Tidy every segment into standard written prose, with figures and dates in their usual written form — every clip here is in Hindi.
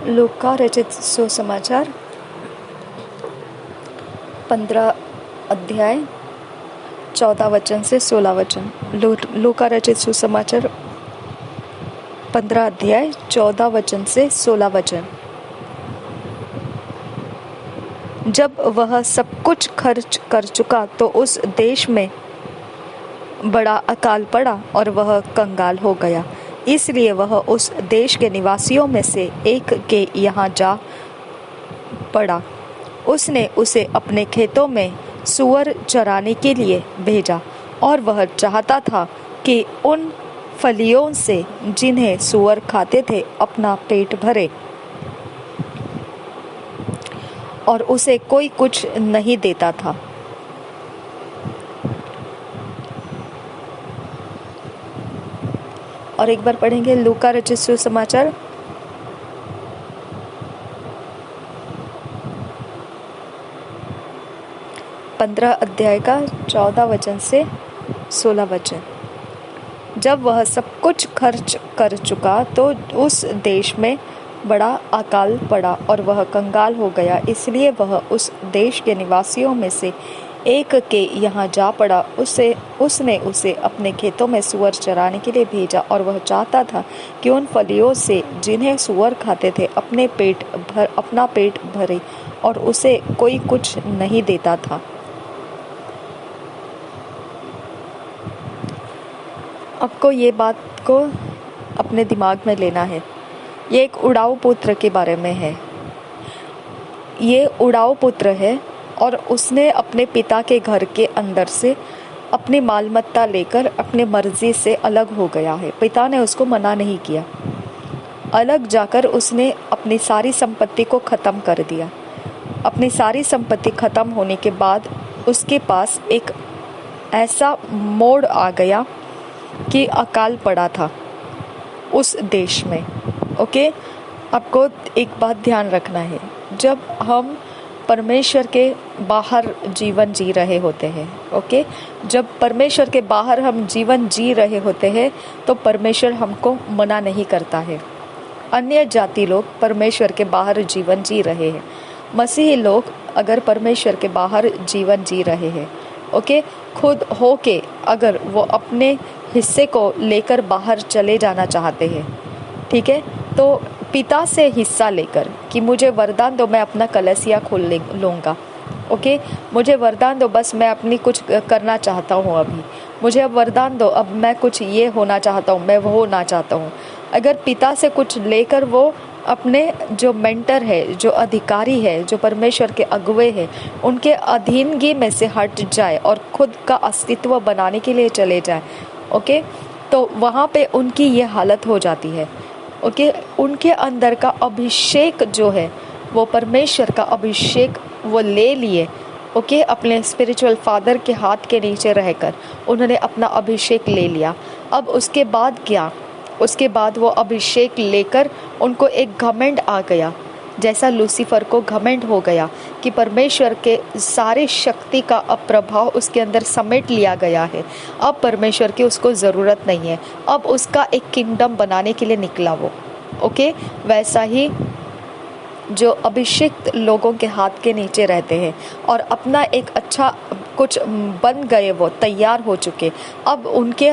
लूका रचित सुसमाचार 15 अध्याय 14 वचन से 16 वचन। लूका रचित सुसमाचार 15 अध्याय 14 वचन से 16 वचन। जब वह सब कुछ खर्च कर चुका तो उस देश में बड़ा अकाल पड़ा और वह कंगाल हो गया। इसलिए वह उस देश के निवासियों में से एक के यहाँ जा पड़ा। उसने उसे अपने खेतों में सूअर चराने के लिए भेजा और वह चाहता था कि उन फलियों से जिन्हें सूअर खाते थे अपना पेट भरे, और उसे कोई कुछ नहीं देता था। और एक बार पढ़ेंगे लूका रचित सुसमाचार 15 अध्याय का 14 वचन से 16 वचन। जब वह सब कुछ खर्च कर चुका तो उस देश में बड़ा अकाल पड़ा और वह कंगाल हो गया। इसलिए वह उस देश के निवासियों में से एक के यहाँ जा पड़ा। उसने उसे अपने खेतों में सूअर चराने के लिए भेजा और वह चाहता था कि उन फलियों से जिन्हें सूअर खाते थे अपना पेट भरे, और उसे कोई कुछ नहीं देता था। आपको ये बात को अपने दिमाग में लेना है। ये एक उड़ाऊ पुत्र के बारे में है। ये उड़ाऊ पुत्र है और उसने अपने पिता के घर के अंदर से अपनी मालमत्ता लेकर अपने मर्जी से अलग हो गया है। पिता ने उसको मना नहीं किया। अलग जाकर उसने अपनी सारी संपत्ति को ख़त्म कर दिया। अपनी सारी संपत्ति ख़त्म होने के बाद उसके पास एक ऐसा मोड़ आ गया कि अकाल पड़ा था उस देश में। ओके, आपको एक बात ध्यान रखना है। जब हम परमेश्वर के बाहर जीवन जी रहे होते हैं, ओके, जब परमेश्वर के बाहर हम जीवन जी रहे होते हैं तो परमेश्वर हमको मना नहीं करता है। अन्य जाति लोग परमेश्वर के बाहर जीवन जी रहे हैं। मसीही लोग अगर परमेश्वर के बाहर जीवन जी रहे हैं, ओके, खुद हो के अगर वो अपने हिस्से को लेकर बाहर चले जाना चाहते हैं, ठीक है, तो पिता से हिस्सा लेकर कि मुझे वरदान दो, मैं अपना कलीसिया खोल लूँगा, ओके, मुझे वरदान दो, बस मैं अपनी कुछ करना चाहता हूँ, अभी मुझे अब वरदान दो, अब मैं कुछ ये होना चाहता हूँ, मैं वो होना चाहता हूँ। अगर पिता से कुछ लेकर वो अपने जो मेंटर है, जो अधिकारी है, जो परमेश्वर के अगुवे हैं, उनके अधीनगी में से हट जाए और खुद का अस्तित्व बनाने के लिए चले जाए, ओके, तो वहाँ पे उनकी ये हालत हो जाती है। ओके, उनके अंदर का अभिषेक जो है वो परमेश्वर का अभिषेक वो ले लिए, ओके, अपने स्पिरिचुअल फादर के हाथ के नीचे रहकर उन्होंने अपना अभिषेक ले लिया। अब उसके बाद क्या? उसके बाद वो अभिषेक लेकर उनको एक घमंड आ गया, जैसा लूसीफर को घमंड हो गया कि परमेश्वर के सारे शक्ति का प्रभाव उसके अंदर समेट लिया गया है। अब परमेश्वर की उसको ज़रूरत नहीं है। अब उसका एक किंगडम बनाने के लिए निकला वो, ओके। वैसा ही जो अभिषिक्त लोगों के हाथ के नीचे रहते हैं और अपना एक अच्छा कुछ बन गए, वो तैयार हो चुके, अब उनके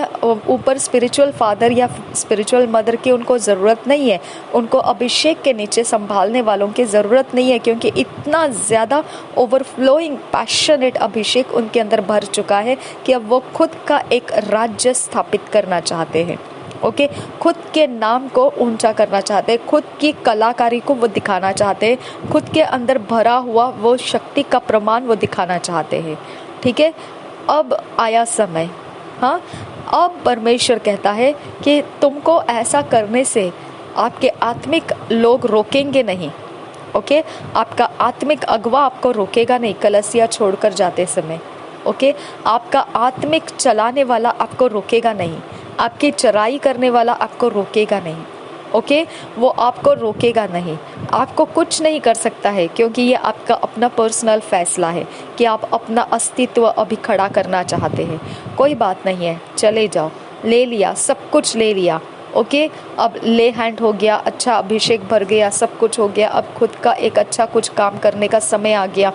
ऊपर स्पिरिचुअल फादर या स्पिरिचुअल मदर की उनको ज़रूरत नहीं है। उनको अभिषेक के नीचे संभालने वालों की ज़रूरत नहीं है, क्योंकि इतना ज़्यादा ओवरफ्लोइंग पैशनेट अभिषेक उनके अंदर भर चुका है कि अब वो खुद का एक राज्य स्थापित करना चाहते हैं, ओके, खुद के नाम को ऊंचा करना चाहते हैं, खुद की कलाकारी को वो दिखाना चाहते हैं, खुद के अंदर भरा हुआ वो शक्ति का प्रमाण वो दिखाना चाहते हैं, ठीक है। अब आया समय, हाँ, अब परमेश्वर कहता है कि तुमको ऐसा करने से आपके आत्मिक लोग रोकेंगे नहीं, ओके, आपका आत्मिक अगवा आपको रोकेगा नहीं कलीसिया छोड़कर जाते समय, ओके, आपका आत्मिक चलाने वाला आपको रोकेगा नहीं, आपकी चराई करने वाला आपको रोकेगा नहीं, ओके, वो आपको रोकेगा नहीं, आपको कुछ नहीं कर सकता है, क्योंकि ये आपका अपना पर्सनल फैसला है कि आप अपना अस्तित्व अभी खड़ा करना चाहते हैं। कोई बात नहीं है, चले जाओ, ले लिया, सब कुछ ले लिया, ओके, अब ले हैंड हो गया, अच्छा अभिषेक भर गया, सब कुछ हो गया, अब खुद का एक अच्छा कुछ काम करने का समय आ गया।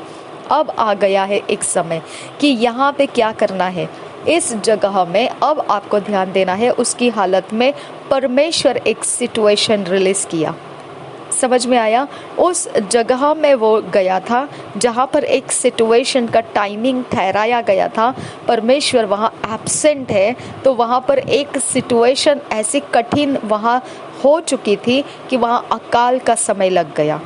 अब आ गया है एक समय कि यहाँ पे क्या करना है। इस जगह में अब आपको ध्यान देना है। उसकी हालत में परमेश्वर एक सिचुएशन रिलीज किया, समझ में आया? उस जगह में वो गया था जहाँ पर एक सिचुएशन का टाइमिंग ठहराया गया था। परमेश्वर वहाँ एब्सेंट है, तो वहाँ पर एक सिचुएशन ऐसी कठिन वहाँ हो चुकी थी कि वहाँ अकाल का समय लग गया।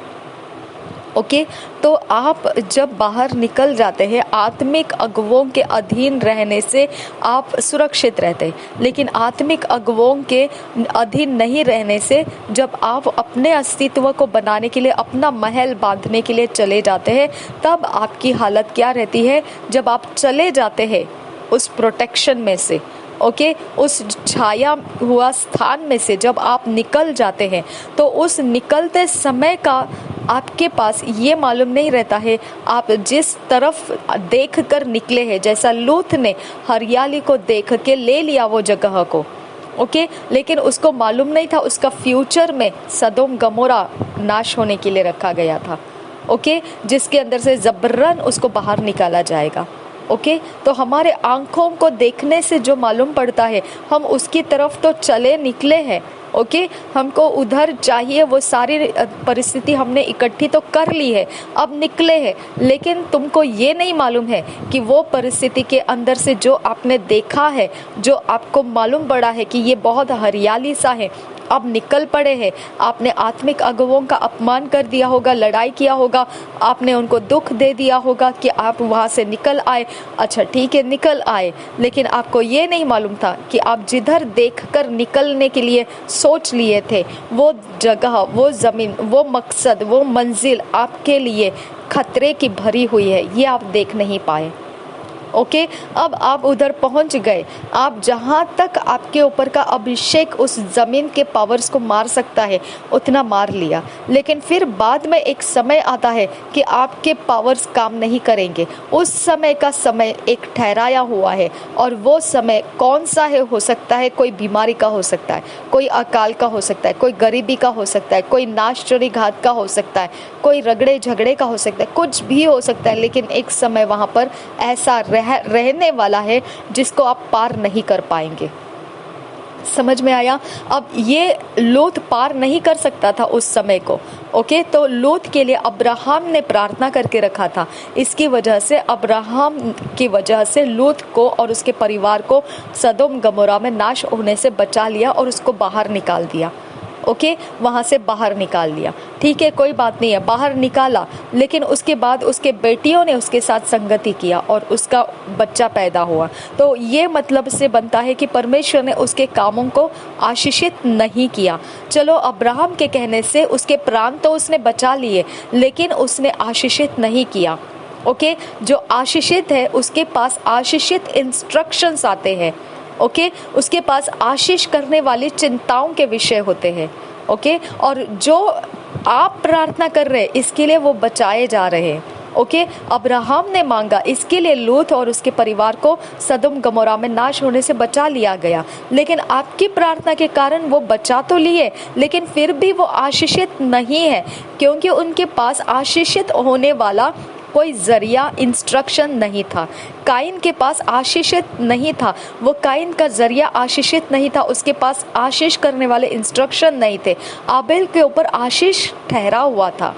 ओके, तो आप जब बाहर निकल जाते हैं, आत्मिक अगुवों के अधीन रहने से आप सुरक्षित रहते हैं, लेकिन आत्मिक अगुवों के अधीन नहीं रहने से जब आप अपने अस्तित्व को बनाने के लिए, अपना महल बांधने के लिए चले जाते हैं, तब आपकी हालत क्या रहती है? जब आप चले जाते हैं उस प्रोटेक्शन में से, ओके, उस छाया हुआ स्थान में से जब आप निकल जाते हैं, तो उस निकलते समय का आपके पास ये मालूम नहीं रहता है आप जिस तरफ देख कर निकले हैं। जैसा लूत ने हरियाली को देख के ले लिया वो जगह को, ओके, लेकिन उसको मालूम नहीं था उसका फ्यूचर में सदोम गमोरा नाश होने के लिए रखा गया था, ओके, जिसके अंदर से जबरन उसको बाहर निकाला जाएगा। ओके, तो हमारे आंखों को देखने से जो मालूम पड़ता है, हम उसकी तरफ तो चले निकले हैं। ओके, हमको उधर चाहिए, वो सारी परिस्थिति हमने इकट्ठी तो कर ली है, अब निकले हैं, लेकिन तुमको ये नहीं मालूम है कि वो परिस्थिति के अंदर से जो आपने देखा है, जो आपको मालूम पड़ा है कि ये बहुत हरियाली सा है, अब निकल पड़े हैं। आपने आत्मिक अगुवों का अपमान कर दिया होगा, लड़ाई किया होगा, आपने उनको दुख दे दिया होगा कि आप वहाँ से निकल आए। अच्छा ठीक है, निकल आए, लेकिन आपको ये नहीं मालूम था कि आप जिधर देखकर निकलने के लिए सोच लिए थे, वो जगह, वो ज़मीन, वो मकसद, वो मंजिल आपके लिए खतरे की भरी हुई है, ये आप देख नहीं पाए। ओके, अब आप उधर पहुंच गए, आप जहां तक आपके ऊपर का अभिषेक उस जमीन के पावर्स को मार सकता है उतना मार लिया, लेकिन फिर बाद में एक समय आता है कि आपके पावर्स काम नहीं करेंगे। उस समय का समय एक ठहराया हुआ है, और वो समय कौन सा है? हो सकता है कोई बीमारी का हो सकता है, कोई अकाल का हो सकता है, कोई गरीबी का हो सकता है, कोई नाश चोरी घात का हो सकता है, कोई रगड़े झगड़े का हो सकता है, कुछ भी हो सकता है, लेकिन एक समय वहां पर ऐसा रहने वाला है जिसको आप पार नहीं कर पाएंगे। समझ में आया? अब ये लूत पार नहीं कर सकता था उस समय को, ओके, तो लूत के लिए अब्राहम ने प्रार्थना करके रखा था। इसकी वजह से, अब्राहम की वजह से लूत को और उसके परिवार को सदोम गमोरा में नाश होने से बचा लिया और उसको बाहर निकाल दिया। ओके, वहाँ से बाहर निकाल लिया, ठीक है, कोई बात नहीं है, बाहर निकाला, लेकिन उसके बाद उसके बेटियों ने उसके साथ संगति किया और उसका बच्चा पैदा हुआ। तो ये मतलब से बनता है कि परमेश्वर ने उसके कामों को आशीषित नहीं किया। चलो, अब्राहम के कहने से उसके प्राण तो उसने बचा लिए, लेकिन उसने आशीषित नहीं किया। ओके, जो आशीषित है उसके पास आशीषित इंस्ट्रक्शंस आते हैं। ओके, उसके पास आशीष करने वाली चिंताओं के विषय होते हैं। ओके, और जो आप प्रार्थना कर रहे हैं इसके लिए वो बचाए जा रहे हैं। ओके, अब्राहम ने मांगा, इसके लिए लूत और उसके परिवार को सदोम गमोरा में नाश होने से बचा लिया गया, लेकिन आपकी प्रार्थना के कारण वो बचा तो लिए, लेकिन फिर भी वो आशीषित नहीं है, क्योंकि उनके पास आशीषित होने वाला कोई जरिया, इंस्ट्रक्शन नहीं था। काइन के पास आशीषित नहीं था, वो काइन का जरिया आशीषित नहीं था, उसके पास आशीष करने वाले इंस्ट्रक्शन नहीं थे। आबेल के ऊपर आशीष ठहरा हुआ था।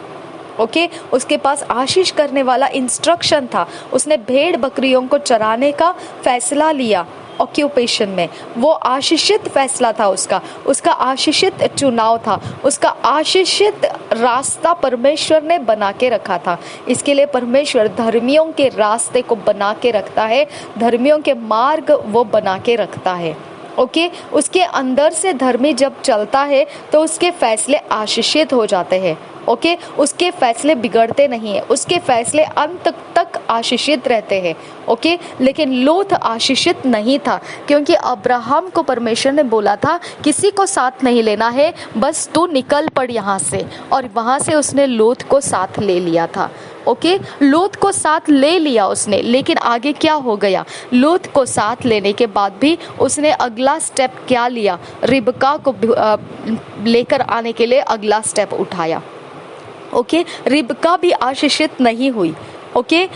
ओके, उसके पास आशीष करने वाला इंस्ट्रक्शन था, उसने भेड़ बकरियों को चराने का फैसला लिया ऑक्यूपेशन में, वो आशीषित फैसला था उसका आशीषित चुनाव था, उसका आशीषित रास्ता परमेश्वर ने बना के रखा था। इसके लिए परमेश्वर धर्मियों के रास्ते को बना के रखता है, धर्मियों के मार्ग वो बना के रखता है। ओके, उसके अंदर से धर्मी जब चलता है तो उसके फैसले आशीषित हो जाते हैं। ओके, उसके फैसले बिगड़ते नहीं है, उसके फैसले अंत तक आशीषित रहते हैं। ओके, लेकिन लूत आशीषित नहीं था, क्योंकि अब्राहम को परमेश्वर ने बोला था किसी को साथ नहीं लेना है, बस तू निकल पड़ यहाँ से, और वहाँ से उसने लूत को साथ ले लिया था। ओके, लूत को साथ ले लिया उसने, लेकिन आगे क्या हो गया? लूत को साथ लेने के बाद भी उसने अगला स्टेप क्या लिया? रिबका को लेकर आने के लिए अगला स्टेप उठाया। ओके, रिबका भी आशीषित नहीं हुई। ओके,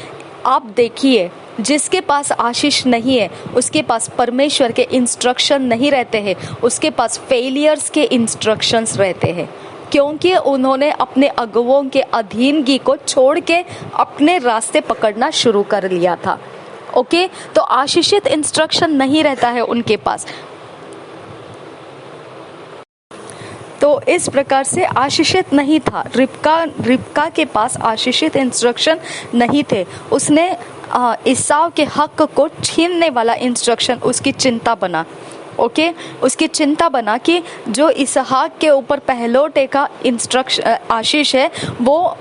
आप देखिए, जिसके पास आशीष नहीं है उसके पास परमेश्वर के इंस्ट्रक्शन नहीं रहते हैं, उसके पास फेलियर्स के इंस्ट्रक्शंस रहते हैं, क्योंकि उन्होंने अपने अगुओं के अधीनगी को छोड़ के अपने रास्ते पकड़ना शुरू कर लिया था। ओके, तो आशीषित इंस्ट्रक्शन नहीं रहता है उनके पास। तो इस प्रकार से आशीषित नहीं था रिबका के पास आशीषित इंस्ट्रक्शन नहीं थे। उसने ईसाव के हक को छीनने वाला इंस्ट्रक्शन उसकी चिंता बना। ओके, उसकी चिंता बना कि जो इसहाक के ऊपर पहलोटे का इंस्ट्रक्शन आशीष है वो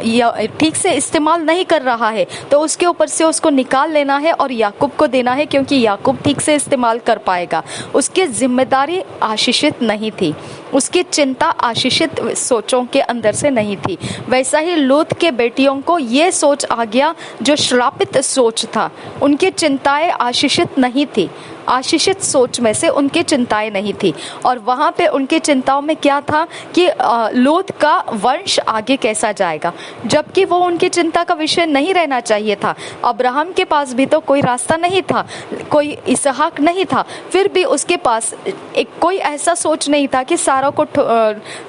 ठीक से इस्तेमाल नहीं कर रहा है, तो उसके ऊपर से उसको निकाल लेना है और याकूब को देना है, क्योंकि याकूब ठीक से इस्तेमाल कर पाएगा। उसकी जिम्मेदारी आशीषित नहीं थी, उसकी चिंता आशीषित सोचों के अंदर से नहीं थी। वैसा ही लूत के बेटियों को ये सोच आ गया जो श्रापित सोच था। उनकी चिंताएं आशीषित नहीं थी, आशीषित सोच में से उनकी चिंताएं नहीं थी। और वहाँ पे उनकी चिंताओं में क्या था कि लूत का वंश आगे कैसा जाएगा, जबकि वो उनकी चिंता का विषय नहीं रहना चाहिए था। अब्राहम के पास भी तो कोई रास्ता नहीं था, कोई इसहाक नहीं था, फिर भी उसके पास एक कोई ऐसा सोच नहीं था कि सारा को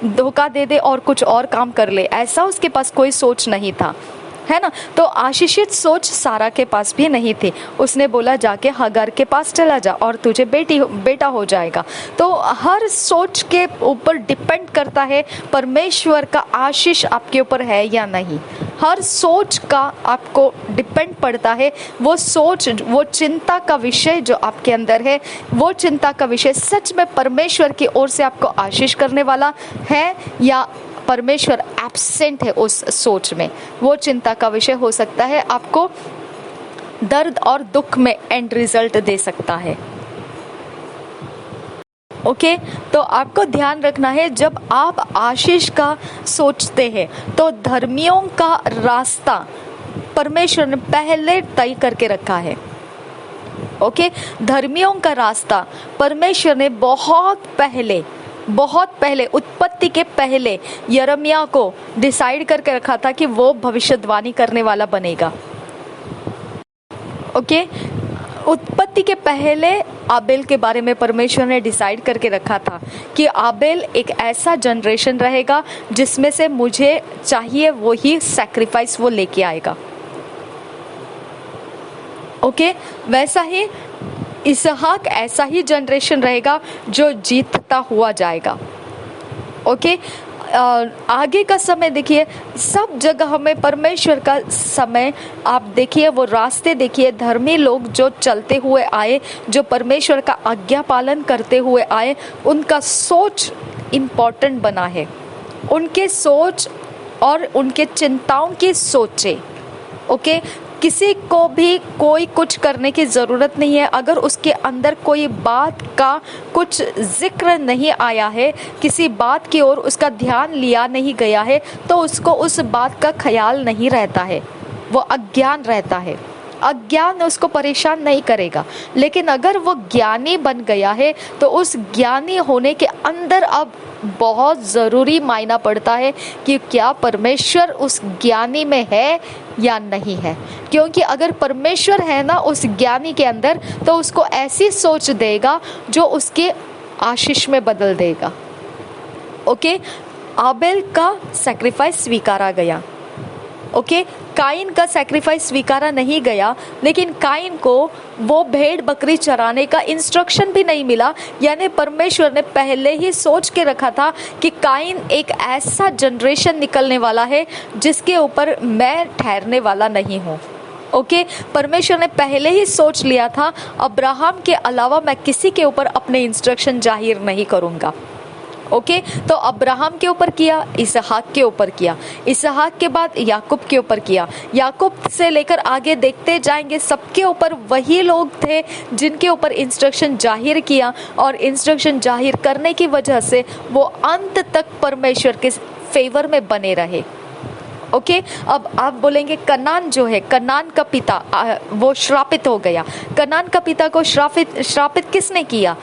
धोखा दे दे और कुछ और काम कर ले, ऐसा उसके पास कोई सोच नहीं था, है ना। तो आशीषित सोच सारा के पास भी नहीं थी। उसने बोला जाके हगर के पास चला जा और तुझे बेटा हो जाएगा। तो हर सोच के ऊपर डिपेंड करता है परमेश्वर का आशीष आपके ऊपर है या नहीं। हर सोच का आपको डिपेंड पड़ता है, वो सोच, वो चिंता का विषय जो आपके अंदर है, वो चिंता का विषय सच में परमेश्वर की ओर से आपको आशीष करने वाला है या परमेश्वर एब्सेंट है उस सोच में। वो चिंता का विषय हो सकता है, आपको दर्द और दुख में एंड रिजल्ट दे सकता है। ओके, तो आपको ध्यान रखना है, जब आप आशीष का सोचते हैं तो धर्मियों का रास्ता परमेश्वर ने पहले तय करके रखा है। ओके, धर्मियों का रास्ता परमेश्वर ने बहुत पहले उत्पत्ति के पहले यिर्मयाह को डिसाइड करके रखा था कि वो भविष्यवाणी करने वाला बनेगा। ओके, उत्पत्ति के पहले आबेल के बारे में परमेश्वर ने डिसाइड करके रखा था कि आबेल एक ऐसा जनरेशन रहेगा जिसमें से मुझे चाहिए वही सैक्रिफाइस वो लेके आएगा। ओके, वैसा ही इसहाक ऐसा ही जनरेशन रहेगा जो जीतता हुआ जाएगा। ओके, आगे का समय देखिए, सब जगह हमें परमेश्वर का समय आप देखिए, वो रास्ते देखिए, धर्मी लोग जो चलते हुए आए, जो परमेश्वर का आज्ञा पालन करते हुए आए, उनका सोच इम्पोर्टेंट बना है। उनके सोच और उनके चिंताओं की सोचे। ओके, किसी को भी कोई कुछ करने की ज़रूरत नहीं है। अगर उसके अंदर कोई बात का कुछ जिक्र नहीं आया है, किसी बात की ओर उसका ध्यान लिया नहीं गया है, तो उसको उस बात का ख्याल नहीं रहता है, वो अज्ञान रहता है। अज्ञान उसको परेशान नहीं करेगा। लेकिन अगर वो ज्ञानी बन गया है तो उस ज्ञानी होने के अंदर अब बहुत ज़रूरी मायना पड़ता है कि क्या परमेश्वर उस ज्ञानी में है या नहीं है। क्योंकि अगर परमेश्वर है ना उस ज्ञानी के अंदर, तो उसको ऐसी सोच देगा जो उसके आशीष में बदल देगा। ओके, आबेल का सैक्रिफाइस स्वीकारा गया। ओके, काइन का सैक्रिफाइस स्वीकारा नहीं गया, लेकिन काइन को वो भेड़ बकरी चराने का इंस्ट्रक्शन भी नहीं मिला। यानी परमेश्वर ने पहले ही सोच के रखा था कि काइन एक ऐसा जनरेशन निकलने वाला है जिसके ऊपर मैं ठहरने वाला नहीं हूँ। ओके, परमेश्वर ने पहले ही सोच लिया था, अब्राहम के अलावा मैं किसी के ऊपर अपने इंस्ट्रक्शन जाहिर नहीं करूँगा। ओके, तो अब्राहम के ऊपर किया, इसहाक के ऊपर किया, इसहाक के बाद याकूब के ऊपर किया, याकूब से लेकर आगे देखते जाएंगे, सबके ऊपर वही लोग थे जिनके ऊपर इंस्ट्रक्शन जाहिर किया, और इंस्ट्रक्शन जाहिर करने की वजह से वो अंत तक परमेश्वर के फेवर में बने रहे। ओके, अब आप बोलेंगे कनान जो है, कनान का पिता वो श्रापित हो गया। कनान का पिता को श्रापित किसने किया?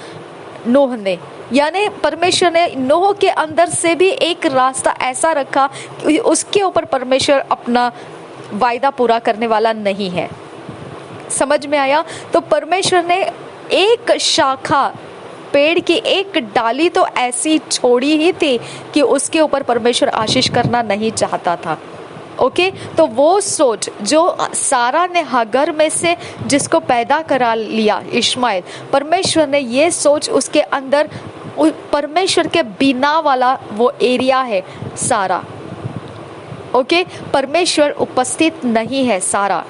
नूह ने। यानी परमेश्वर ने नूह के अंदर से भी एक रास्ता ऐसा रखा कि उसके ऊपर परमेश्वर अपना वायदा पूरा करने वाला नहीं है। समझ में आया? तो परमेश्वर ने एक शाखा, पेड़ की एक डाली तो ऐसी छोड़ी ही थी कि उसके ऊपर परमेश्वर आशीष करना नहीं चाहता था। ओके, तो वो सोच जो सारा ने हगर में से जिसको पैदा करा लिया इश्माइल, परमेश्वर ने ये सोच उसके अंदर, परमेश्वर के बिना वाला वो एरिया है सारा। ओके, परमेश्वर उपस्थित नहीं है सारा।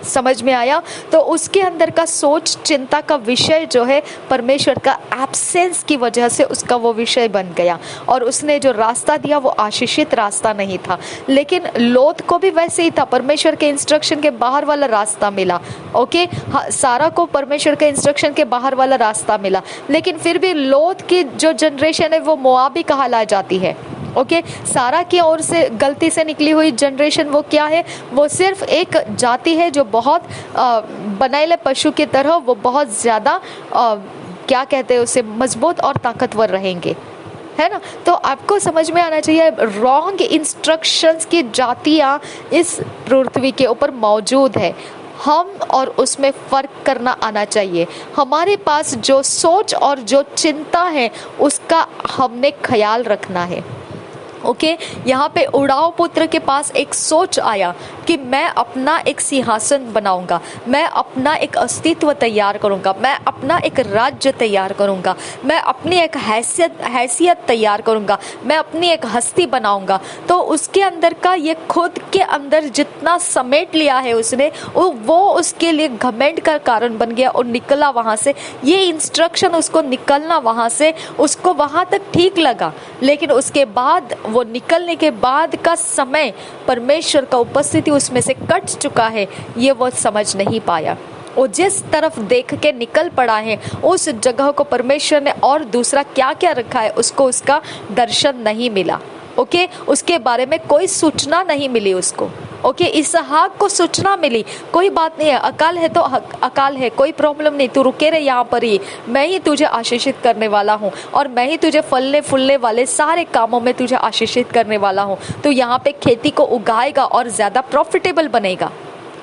समझ में आया? तो उसके अंदर का सोच, चिंता का विषय जो है परमेश्वर का एब्सेंस की वजह से उसका वो विषय बन गया, और उसने जो रास्ता दिया वो आशीषित रास्ता नहीं था। लेकिन लोत को भी वैसे ही था, परमेश्वर के इंस्ट्रक्शन के बाहर वाला रास्ता मिला। ओके, सारा को परमेश्वर के इंस्ट्रक्शन के बाहर वाला रास्ता मिला, लेकिन फिर भी लोत की जो जनरेशन है वो मोआबी कहला जाती है। ओके, सारा की ओर से गलती से निकली हुई जनरेशन वो क्या है? वो सिर्फ एक जाति है जो बहुत बनाएले पशु की तरह वो बहुत ज़्यादा क्या कहते हैं उसे, मजबूत और ताकतवर रहेंगे, है ना? तो आपको समझ में आना चाहिए रॉन्ग इंस्ट्रक्शंस की जातियाँ इस पृथ्वी के ऊपर मौजूद है। हम और उसमें फ़र्क करना आना चाहिए। हमारे पास जो सोच और जो चिंता है उसका हमने ख्याल रखना है। ओके, यहाँ पे उड़ाव पुत्र के पास एक सोच आया कि मैं अपना एक सिंहासन बनाऊंगा, मैं अपना एक अस्तित्व तैयार करूंगा, मैं अपना एक राज्य तैयार करूंगा, मैं अपनी एक हैसियत तैयार करूंगा, मैं अपनी एक हस्ती बनाऊंगा। तो उसके अंदर का ये खुद के अंदर जितना समेट लिया है उसने, वो उसके लिए घमंड का कारण बन गया और निकला वहाँ से। ये इंस्ट्रक्शन उसको निकलना वहाँ से, उसको वहाँ तक ठीक लगा, लेकिन उसके बाद वो निकलने के बाद का समय परमेश्वर का उपस्थिति उसमें से कट चुका है, ये वो समझ नहीं पाया। वो जिस तरफ देख के निकल पड़ा है उस जगह को परमेश्वर ने और दूसरा क्या क्या रखा है उसको उसका दर्शन नहीं मिला। ओके, उसके बारे में कोई सूचना नहीं मिली उसको। ओके, इसहाक को सूचना मिली, कोई बात नहीं है, अकाल है तो अकाल है, कोई प्रॉब्लम नहीं, तू रुके रहे यहाँ पर ही, मैं ही तुझे आशीषित करने वाला हूँ और मैं ही तुझे फलने फूलने वाले सारे कामों में तुझे आशीषित करने वाला हूँ। तो यहाँ पे खेती को उगाएगा और ज़्यादा प्रॉफिटेबल बनेगा।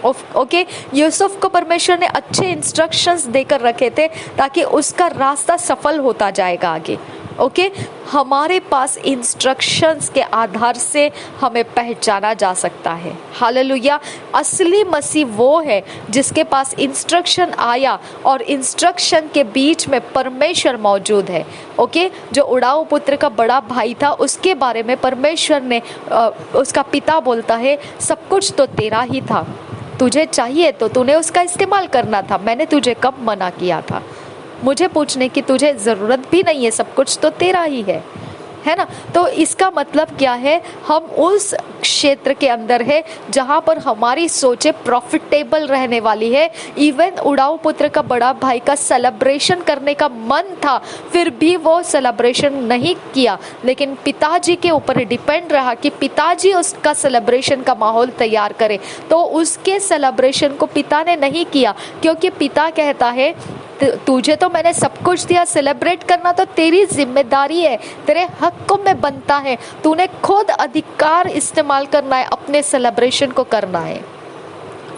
ओके, यूसुफ को परमेश्वर ने अच्छे इंस्ट्रक्शंस देकर रखे थे ताकि उसका रास्ता सफल होता जाएगा आगे। ओके, हमारे पास इंस्ट्रक्शंस के आधार से हमें पहचाना जा सकता है। हालेलुया। असली मसीह वो है जिसके पास इंस्ट्रक्शन आया और इंस्ट्रक्शन के बीच में परमेश्वर मौजूद है। ओके, जो उड़ाऊ पुत्र का बड़ा भाई था उसके बारे में परमेश्वर ने उसका पिता बोलता है सब कुछ तो तेरा ही था, तुझे चाहिए तो तूने उसका इस्तेमाल करना था, मैंने तुझे कब मना किया था? मुझे पूछने की तुझे ज़रूरत भी नहीं है, सब कुछ तो तेरा ही है ना? तो इसका मतलब क्या है? हम उस क्षेत्र के अंदर है जहाँ पर हमारी सोचें प्रॉफिटेबल रहने वाली है। इवन उड़ाऊ पुत्र का बड़ा भाई का सेलिब्रेशन करने का मन था, फिर भी वो सेलिब्रेशन नहीं किया, लेकिन पिताजी के ऊपर डिपेंड रहा कि पिताजी उसका सेलिब्रेशन का माहौल तैयार करे। तो उसके सेलिब्रेशन को पिता ने नहीं किया, क्योंकि पिता कहता है तुझे तो मैंने सब कुछ दिया, सेलिब्रेट करना तो तेरी जिम्मेदारी है, तेरे हक में बनता है, तूने खुद अधिकार इस्तेमाल करना है, अपने सेलिब्रेशन को करना है।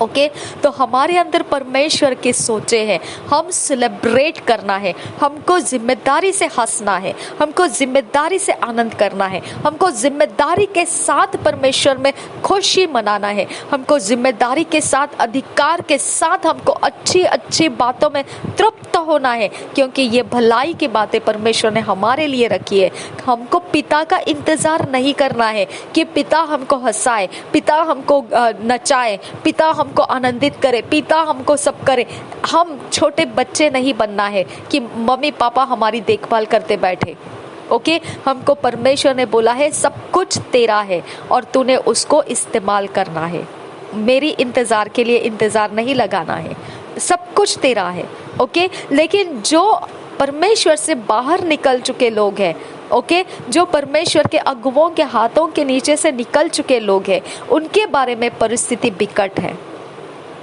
ओके, तो हमारे अंदर परमेश्वर की सोचे हैं, हम सेलिब्रेट करना है, हमको जिम्मेदारी से हंसना है, हमको जिम्मेदारी से आनंद करना है, हमको जिम्मेदारी के साथ परमेश्वर में खुशी मनाना है, हमको जिम्मेदारी के साथ अधिकार के साथ हमको अच्छी अच्छी बातों में तृप्त होना है, क्योंकि ये भलाई की बातें परमेश्वर ने हमारे लिए रखी है। हमको पिता का इंतजार नहीं करना है कि पिता हमको हंसाए, पिता हमको नचाए, पिता हमको आनंदित करे, पिता हमको सब करे। हम छोटे बच्चे नहीं बनना है कि मम्मी पापा हमारी देखभाल करते बैठे। ओके, हमको परमेश्वर ने बोला है सब कुछ तेरा है और तूने उसको इस्तेमाल करना है। मेरी इंतजार के लिए इंतजार नहीं लगाना है, सब कुछ तेरा है। ओके, लेकिन जो परमेश्वर से बाहर निकल चुके लोग हैं ओके, जो परमेश्वर के अगुवों के हाथों के नीचे से निकल चुके लोग हैं, उनके बारे में परिस्थिति बिकट है,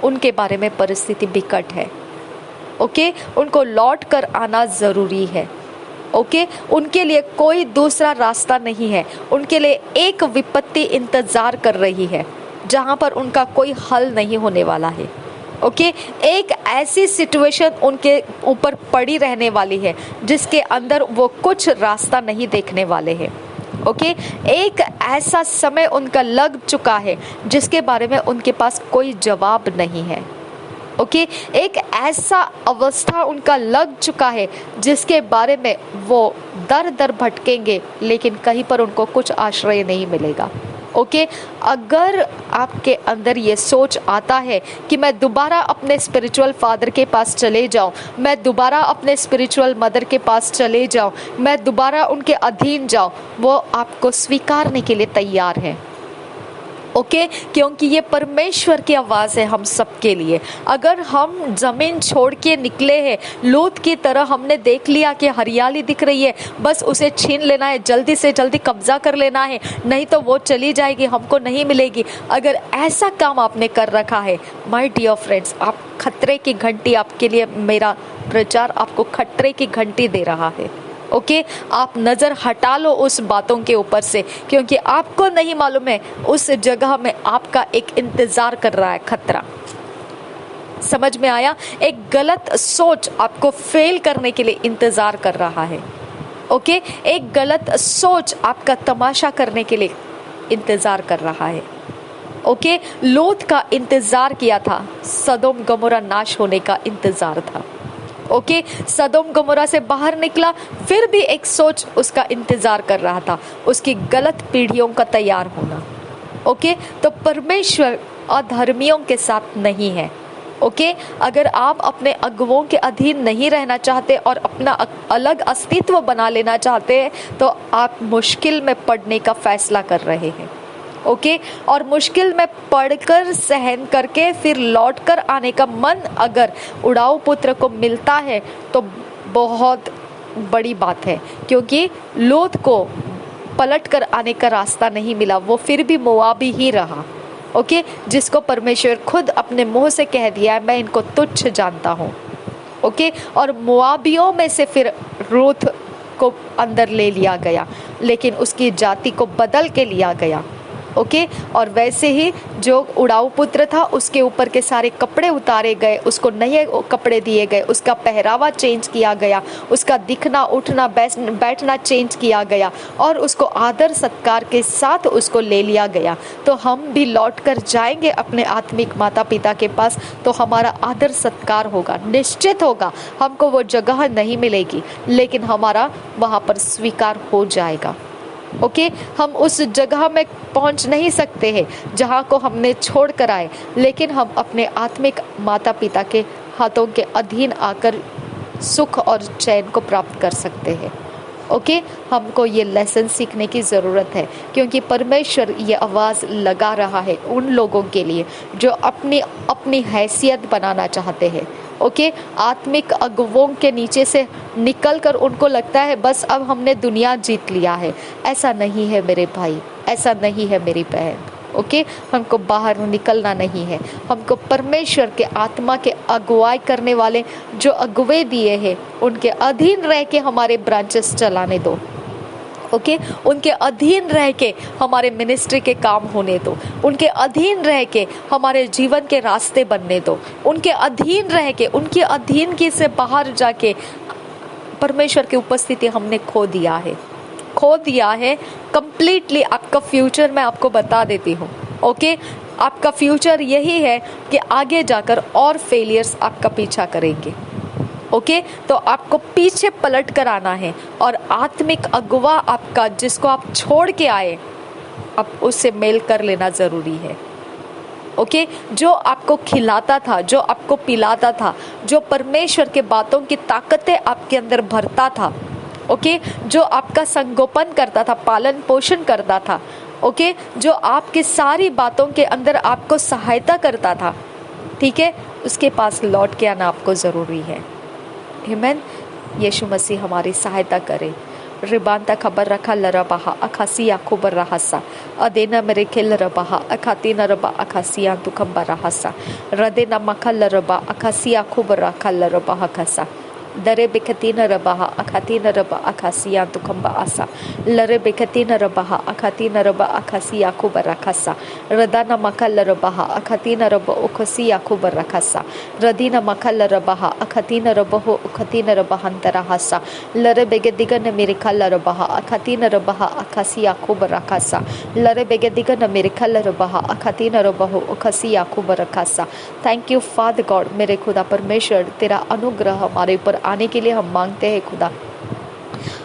उनके बारे में परिस्थिति बिकट है। ओके, उनको लौट कर आना ज़रूरी है। ओके, उनके लिए कोई दूसरा रास्ता नहीं है, उनके लिए एक विपत्ति इंतज़ार कर रही है जहाँ पर उनका कोई हल नहीं होने वाला है। ओके, एक ऐसी सिचुएशन उनके ऊपर पड़ी रहने वाली है जिसके अंदर वो कुछ रास्ता नहीं देखने वाले हैं। ओके, एक ऐसा समय उनका लग चुका है जिसके बारे में उनके पास कोई जवाब नहीं है। ओके, एक ऐसा अवस्था उनका लग चुका है जिसके बारे में वो दर दर भटकेंगे, लेकिन कहीं पर उनको कुछ आश्रय नहीं मिलेगा। ओके, अगर आपके अंदर ये सोच आता है कि मैं दोबारा अपने स्पिरिचुअल फादर के पास चले जाऊं, मैं दोबारा अपने स्पिरिचुअल मदर के पास चले जाऊं, मैं दोबारा उनके अधीन जाऊं, वो आपको स्वीकारने के लिए तैयार है। ओके, क्योंकि ये परमेश्वर की आवाज़ है हम सबके लिए। अगर हम ज़मीन छोड़ के निकले हैं, लूत की तरह हमने देख लिया कि हरियाली दिख रही है, बस उसे छीन लेना है, जल्दी से जल्दी कब्जा कर लेना है, नहीं तो वो चली जाएगी, हमको नहीं मिलेगी। अगर ऐसा काम आपने कर रखा है, माय डियर फ्रेंड्स, आप खतरे की घंटी, आपके लिए मेरा प्रचार आपको खतरे की घंटी दे रहा है। ओके, आप नज़र हटा लो उस बातों के ऊपर से, क्योंकि आपको नहीं मालूम है उस जगह में आपका एक इंतज़ार कर रहा है खतरा। समझ में आया? एक गलत सोच आपको फेल करने के लिए इंतज़ार कर रहा है। ओके, एक गलत सोच आपका तमाशा करने के लिए इंतज़ार कर रहा है। ओके, लूत का इंतज़ार किया था, सदोम गमोरा नाश होने का इंतज़ार था। ओके, सदोम गमोरा से बाहर निकला, फिर भी एक सोच उसका इंतजार कर रहा था, उसकी गलत पीढ़ियों का तैयार होना। ओके, तो परमेश्वर अधर्मियों के साथ नहीं है। ओके, अगर आप अपने अगुवों के अधीन नहीं रहना चाहते और अपना अलग अस्तित्व बना लेना चाहते हैं, तो आप मुश्किल में पड़ने का फैसला कर रहे हैं। ओके, और मुश्किल में पढ़कर सहन करके फिर लौट कर आने का मन अगर उड़ाऊ पुत्र को मिलता है तो बहुत बड़ी बात है, क्योंकि लूत को पलट कर आने का रास्ता नहीं मिला, वो फिर भी मोआबी ही रहा। ओके, जिसको परमेश्वर खुद अपने मुंह से कह दिया है, मैं इनको तुच्छ जानता हूँ। ओके, और मोआबियों में से फिर रूथ को अंदर ले लिया गया, लेकिन उसकी जाति को बदल के लिया गया। ओके, और वैसे ही जो उड़ाऊ पुत्र था उसके ऊपर के सारे कपड़े उतारे गए, उसको नए कपड़े दिए गए, उसका पहरावा चेंज किया गया, उसका दिखना उठना बैठना चेंज किया गया, और उसको आदर सत्कार के साथ उसको ले लिया गया। तो हम भी लौट कर जाएंगे अपने आत्मिक माता पिता के पास, तो हमारा आदर सत्कार होगा, निश्चित होगा। हमको वो जगह नहीं मिलेगी, लेकिन हमारा वहाँ पर स्वीकार हो जाएगा। ओके, हम उस जगह में पहुंच नहीं सकते हैं जहां को हमने छोड़ कर आए, लेकिन हम अपने आत्मिक माता पिता के हाथों के अधीन आकर सुख और चैन को प्राप्त कर सकते हैं। ओके, हमको ये लेसन सीखने की ज़रूरत है, क्योंकि परमेश्वर ये आवाज़ लगा रहा है उन लोगों के लिए जो अपनी अपनी हैसियत बनाना चाहते हैं। ओके, आत्मिक अगुवों के नीचे से निकलकर उनको लगता है बस अब हमने दुनिया जीत लिया है। ऐसा नहीं है मेरे भाई, ऐसा नहीं है मेरी बहन। ओके, हमको बाहर निकलना नहीं है, हमको परमेश्वर के आत्मा के अगुवाई करने वाले जो अगुवे दिए हैं उनके अधीन रह के हमारे ब्रांचेस चलाने दो। ओके, उनके अधीन रह के हमारे मिनिस्ट्री के काम होने दो, उनके अधीन रह के हमारे जीवन के रास्ते बनने दो, उनके अधीन रह के, उनके अधीनगी से बाहर जाके परमेश्वर की उपस्थिति हमने खो दिया है कंप्लीटली। आपका फ्यूचर मैं आपको बता देती हूँ। ओके, आपका फ्यूचर यही है कि आगे जाकर और फेलियर्स आपका पीछा करेंगे। ओके, तो आपको पीछे पलट कर आना है, और आत्मिक अगुवा आपका जिसको आप छोड़ के आए, अब उससे मेल कर लेना ज़रूरी है। ओके, जो आपको खिलाता था, जो आपको पिलाता था, जो परमेश्वर के बातों की ताकतें आपके अंदर भरता था, ओके, जो आपका संगोपन करता था, पालन पोषण करता था, ओके, जो आपकी सारी बातों के अंदर आपको सहायता करता था, ठीक है, उसके पास लौट के आना आपको ज़रूरी है। आमीन। यीशु मसीह हमारी सहायता करे। रिबांता खबर रखा लरबाहा अखासिया खुबर रहसा अदेना मेरे खेल रबाहा अखातीना रबा अखासिया तुखंबा रहसा रदेना मखा लरबा अखासिया खुबर रखा लरबाहा खसा दरे बेखतीन रबाहा अखातीन रबा अखासिया तुखंबा आसा लरे बेखतीन रबाहा अखातीन रबा अखासिया खुबर रखसा रदाना मखा लरबाहा अखातीन रबा उखसिया खुबर रखसा रदीना मखा लरबाहा अखातीन रबहो उखतीन रबहंतरा हसा लरे बेगे दिगन मेरे खल रबाहा अखातीन रबाहा अखासिया खुबर रखसा लरे बेगे दिगन मेरे खल रबाहा अखातीन रबहो उखसिया खुबर रखसा। थैंक यू फादर गॉड मेरे खुदा परमेश्वर, तेरा अनुग्रह हमारे ऊपर आने के लिए हम मांगते हैं खुदा।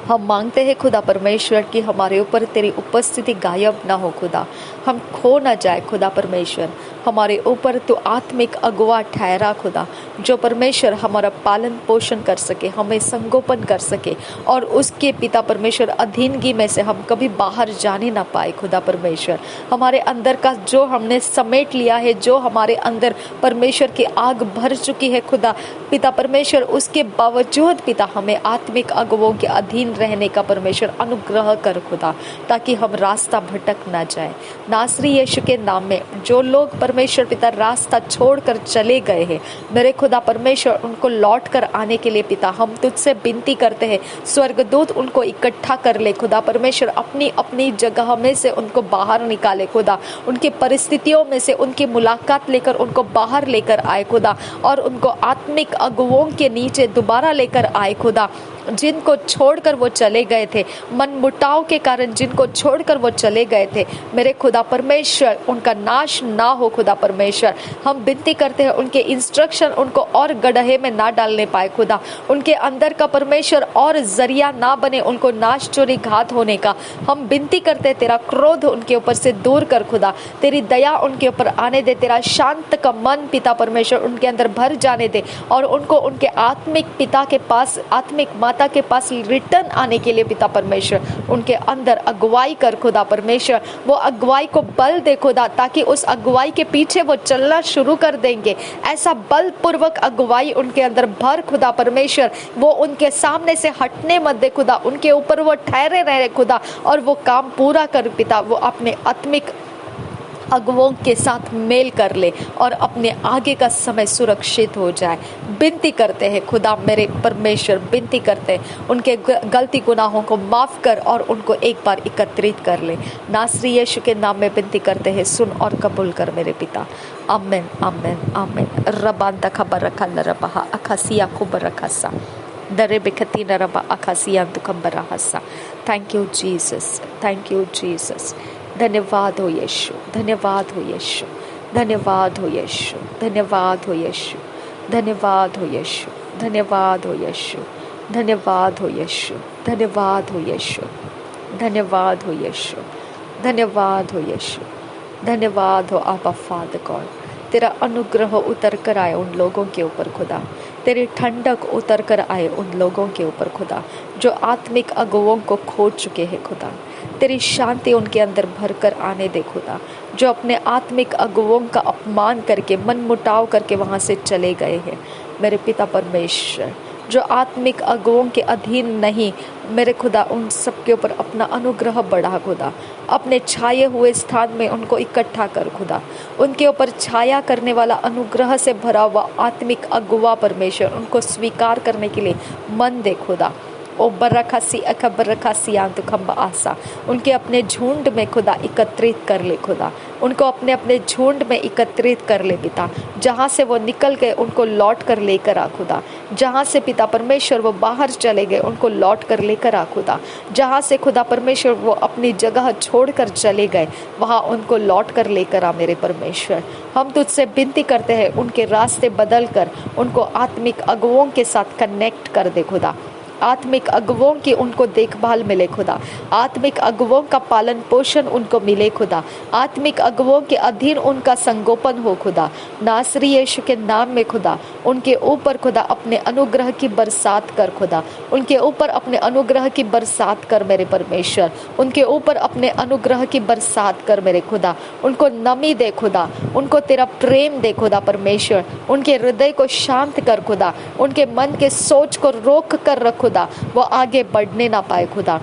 हम मांगते हैं खुदा परमेश्वर कि हमारे ऊपर तेरी उपस्थिति गायब ना हो खुदा, हम खो ना जाए खुदा परमेश्वर। हमारे ऊपर तो आत्मिक अगुवा ठहरा खुदा, जो परमेश्वर हमारा पालन पोषण कर सके, हमें संगोपन कर सके और उसके पिता परमेश्वर अधीनगी में से हम कभी बाहर जाने ना पाए खुदा परमेश्वर। हमारे अंदर का जो हमने समेट लिया है, जो हमारे अंदर परमेश्वर की आग भर चुकी है खुदा पिता परमेश्वर, उसके बावजूद पिता हमें आत्मिक अगुवों के अधीन रहने का परमेश्वर अनुग्रह कर खुदा, ताकि हम रास्ता भटक ना जाए। नासरी यीशु के नाम में जो लोग परमेश्वर पिता रास्ता छोड़कर चले गए हैं, मेरे खुदा परमेश्वर उनको लौट कर आने के लिए पिता हम तुझसे विनती करते हैं, स्वर्गदूत उनको इकट्ठा कर ले खुदा परमेश्वर, अपनी अपनी जगह में से उनको बाहर निकाले खुदा, उनकी परिस्थितियों में से उनकी मुलाकात लेकर उनको बाहर लेकर आए खुदा, और उनको आत्मिक अगुवों के नीचे दोबारा लेकर आए खुदा, जिनको छोड़कर वो चले गए थे, मनमुटाव के कारण जिनको छोड़कर वो चले गए थे, मेरे खुदा परमेश्वर उनका नाश ना हो खुदा परमेश्वर। हम विनती करते हैं उनके इंस्ट्रक्शन उनको और गड्ढे में ना डालने पाए खुदा, उनके अंदर का परमेश्वर और जरिया ना बने उनको नाश चोरी घात होने का। हम विनती करते हैं तेरा क्रोध उनके ऊपर से दूर कर खुदा, तेरी दया उनके ऊपर आने दे, तेरा शांत का मन पिता परमेश्वर उनके अंदर भर जाने दे, और उनको उनके आत्मिक पिता के पास, आत्मिक माता के पास रिटर्न आने के लिए पिता परमेश्वर उनके अंदर अगुवाई कर खुदा परमेश्वर। वो अगुवाई को बल दे खुदा, ताकि उस अगुवाई के पीछे वो चलना शुरू कर देंगे। ऐसा बलपूर्वक अगुवाई उनके अंदर भर खुदा परमेश्वर, वो उनके सामने से हटने मत दे खुदा, उनके ऊपर वो ठहरे रहे खुदा, और वो काम पूरा कर पिता, वो अपने आत्मिक अगुवों के साथ मेल कर ले और अपने आगे का समय सुरक्षित हो जाए। विनती करते हैं खुदा मेरे परमेश्वर, विनती करते हैं उनके गलती गुनाहों को माफ़ कर और उनको एक बार एकत्रित कर ले। नासरी यीशु के नाम में विनती करते हैं, सुन और कबूल कर मेरे पिता। आमीन आमीन आमीन। रबांता खबर रखा लरबहा अखासिया खुबर रखसा दरे बिखती नरबा अखासिया दुखंबर हसा। Thank you Jesus, thank you Jesus. धन्यवाद हो यीशु, धन्यवाद हो यीशु, धन्यवाद हो यीशु, धन्यवाद हो यीशु, धन्यवाद हो यीशु, धन्यवाद हो यीशु, धन्यवाद हो यीशु, धन्यवाद हो यीशु, धन्यवाद हो यीशु, धन्यवाद हो यीशु, धन्यवाद हो आबा फादर गॉड। तेरा अनुग्रह उतर कर आए उन लोगों के ऊपर खुदा, तेरी ठंडक उतर कर आए उन लोगों के ऊपर खुदा जो आत्मिक अगुवों को खो चुके हैं खुदा। तेरी शांति उनके अंदर भर कर आने दे खुदा, जो अपने आत्मिक अगुवों का अपमान करके, मन मुटाव करके वहाँ से चले गए हैं। मेरे पिता परमेश्वर, जो आत्मिक अगुवों के अधीन नहीं, मेरे खुदा उन सब के ऊपर अपना अनुग्रह बढ़ा खुदा, अपने छाए हुए स्थान में उनको इकट्ठा कर खुदा, उनके ऊपर छाया करने वाला अनुग्रह से भरा हुआ आत्मिक अगुवा परमेश्वर उनको स्वीकार करने के लिए मन दे खुदा। ओ बरखासी अखबरखासी आंतु खम्बा आसा, उनके अपने झुंड में खुदा एकत्रित कर ले खुदा, उनको अपने अपने झुंड में एकत्रित कर ले पिता। जहाँ से वो निकल गए उनको लौट कर लेकर आ खुदा, जहाँ से पिता परमेश्वर वो बाहर चले गए उनको लौट कर लेकर आ खुदा, जहाँ से खुदा परमेश्वर वो अपनी जगह छोड़कर चले गए वहाँ उनको लौट कर लेकर आ मेरे परमेश्वर। हम तुझसे विनती करते हैं उनके रास्ते बदल कर उनको आत्मिक अगुवों के साथ कनेक्ट कर दे खुदा, आत्मिक अगुवों की उनको देखभाल मिले खुदा, आत्मिक अगुवों का पालन पोषण उनको मिले खुदा, आत्मिक अगुवों के अधीन उनका संगोपन हो खुदा। नासरी यीशु के नाम में खुदा उनके ऊपर खुदा अपने अनुग्रह की बरसात कर खुदा, उनके ऊपर अपने अनुग्रह की बरसात कर मेरे परमेश्वर, उनके ऊपर अपने अनुग्रह की बरसात कर मेरे खुदा। उनको नमी दे खुदा, उनको तेरा प्रेम दे खुदा परमेश्वर, उनके हृदय को शांत कर खुदा, उनके मन के सोच को रोक कर रख खुदा वो आगे बढ़ने ना पाए खुदा।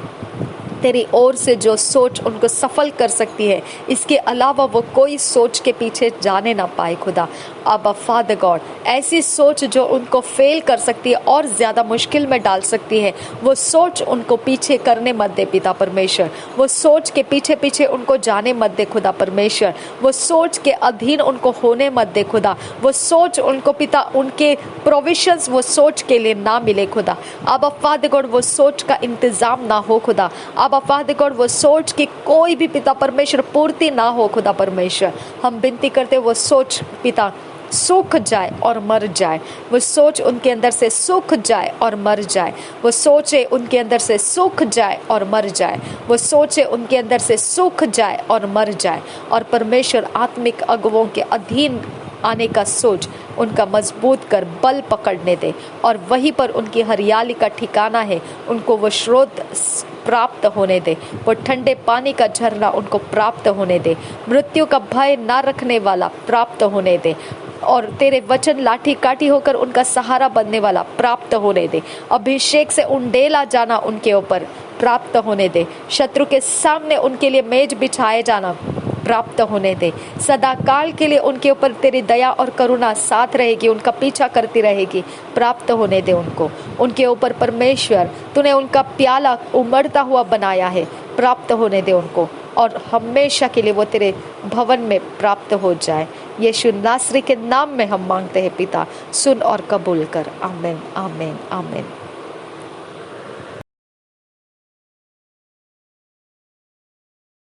तेरी ओर से जो सोच उनको सफल कर सकती है, इसके अलावा वो कोई सोच के पीछे जाने ना पाए खुदा। अब फादर गॉड, ऐसी सोच जो उनको फेल कर सकती है और ज़्यादा मुश्किल में डाल सकती है, वो सोच उनको पीछे करने मत दे पिता परमेश्वर। वो सोच के पीछे पीछे उनको जाने मत दे खुदा परमेश्वर। वो सोच के अधीन उनको होने मत दे खुदा। वो सोच उनको पिता, उनके प्रोविजंस वो सोच के लिए ना मिले खुदा। अब फादर गॉड वो सोच का इंतज़ाम ना हो खुदा। अब फादर गॉड वो सोच की कोई भी पिता परमेश्वर पूर्ति ना हो खुदा परमेश्वर। हम विनती करते वो सोच पिता सूख जाए और मर जाए। वो सोच उनके अंदर से सूख जाए और मर जाए। वो सोचे उनके अंदर से सूख जाए और मर जाए। वो सोचे उनके अंदर से सूख जाए और मर जाए। और परमेश्वर आत्मिक अगुवों के अधीन आने का सोच उनका मजबूत कर बल पकड़ने दे, और वहीं पर उनकी हरियाली का ठिकाना है, उनको वो स्रोत प्राप्त होने दे, वो ठंडे पानी का झरना उनको प्राप्त होने दे, मृत्यु का भय ना रखने वाला प्राप्त होने दे, और तेरे वचन लाठी काठी होकर उनका सहारा बनने वाला प्राप्त होने दे। अभिषेक से उंडेला जाना उनके ऊपर प्राप्त होने दे। शत्रु के सामने उनके लिए मेज बिछाए जाना प्राप्त होने दे। सदा काल के लिए उनके ऊपर तेरी दया और करुणा साथ रहेगी, उनका पीछा करती रहेगी। प्राप्त होने दे उनको, उनके ऊपर परमेश्वर तूने उनका प्याला उमड़ता हुआ बनाया है, प्राप्त होने दे उनको, और हमेशा के लिए वो तेरे भवन में प्राप्त हो जाए। यीशु नासरी के नाम में हम मांगते हैं पिता, सुन और कबूल कर। आमीन आमीन आमीन।